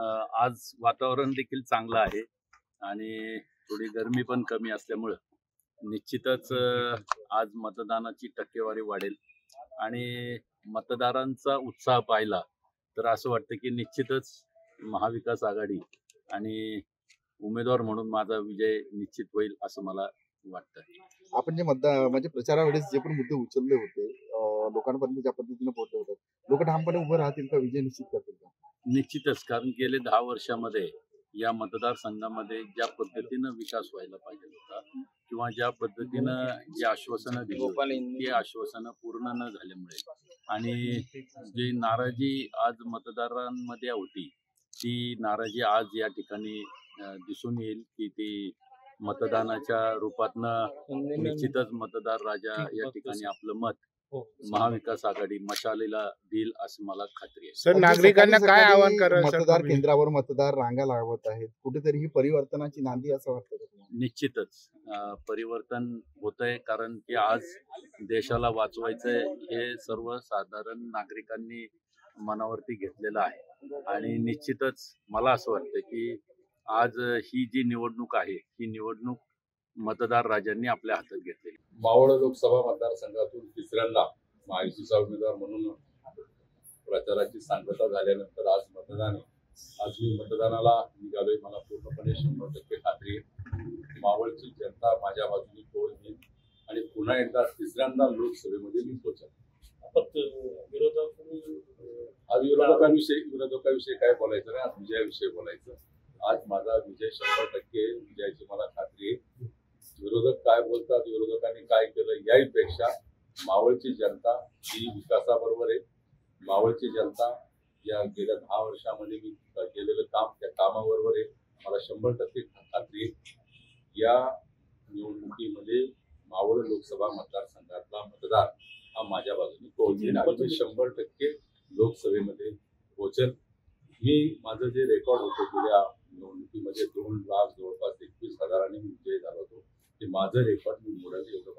आज वातावरण देखील चांगलं आहे आणि थोडी गरमी पण कमी असल्यामुळं निश्चितच आज मतदानाची टक्केवारी वाढेल आणि मतदारांचा उत्साह पाहिला तर असं वाटतं की निश्चितच महाविकास आघाडी आणि उमेदवार म्हणून माझा विजय निश्चित होईल असं मला वाटतं. आपण जे म्हणजे प्रचारावेळेस जे पण मुद्दे उचलले होते, लोकांपर्यंत ज्या पद्धतीने पोहोचवतात, लोक ठामपणे उभं राहतील का, विजय निश्चित करतील का? निश्चितच, कारण गेले 10 वर्षामध्ये या मतदारसंघामध्ये ज्या पद्धतीनं विकास व्हायला पाहिजे होता किंवा ज्या पद्धतीनं जी आश्वासनं दिली होती, ती आश्वासनं पूर्ण न झाल्यामुळे आणि जी नाराजी आज मतदारांमध्ये होती, ती नाराजी आज या ठिकाणी दिसून येईल की ती मतदानाच्या रूपातनं निश्चितच मतदार राजा या ठिकाणी आपलं मत महाविकास आघाडी मशालीला देईल असं मला खात्री आहे. सर, नागरिकांना काय आवाहन कराल? मतदार केंद्रावर मतदार रांगा लावत आहेत, कुठेतरी ही परिवर्तनाची नांदी असं वाटतं का तुम्हाला? निश्चितच परिवर्तन होतंय, कारण की आज देशाला वाचवायचंय हे सर्वसाधारण नागरिकांनी मनावरती घेतलेलं आहे आणि निश्चितच मला असं वाटतं की आज ही जी निवडणूक आहे ही निवडणूक मतदार राजांनी आपल्या हातात घेतलेली. मावळ लोकसभा मतदारसंघातून तिसऱ्यांदा महायुतीचा उमेदवार म्हणून प्रचाराची सांगता झाल्यानंतर आज मतदान आहे. आज मी मतदानाला निघालोय. मला पूर्णपणे 100% खात्री आहे मावळची जनता माझ्या बाजूने कौल देईल आणि पुन्हा एकदा तिसऱ्यांदा लोकसभेमध्ये मी पोहोचेन. आज विरोधकाविषयी काय बोलायचं नाही, आज विजयाविषयी बोलायचं. आज माझा विजय 100% विजयाची मला खात्री आहे. विरोधक काय बोलतात, विरोधकांनी काय केलं याहीपेक्षा मावळची जनता ही विकासाबरोबर आहे. मावळची जनता या गेल्या 10 वर्षामध्ये मी केलेलं काम, त्या कामाबरोबर आहे. मला 100% खात्री आहे. या निवडणुकीमध्ये मावळ लोकसभा मतदारसंघातला मतदार हा माझ्या बाजूने पोहोचेल आणि 100% लोकसभेमध्ये पोहोचेल. मी माझं जे रेकॉर्ड होतं गेल्या निवडणुकीमध्ये 2 लाख जवळपास 21,000 मी विजयी झालो होतो, ते माझं रेकॉर्ड मी मोडेल एवढं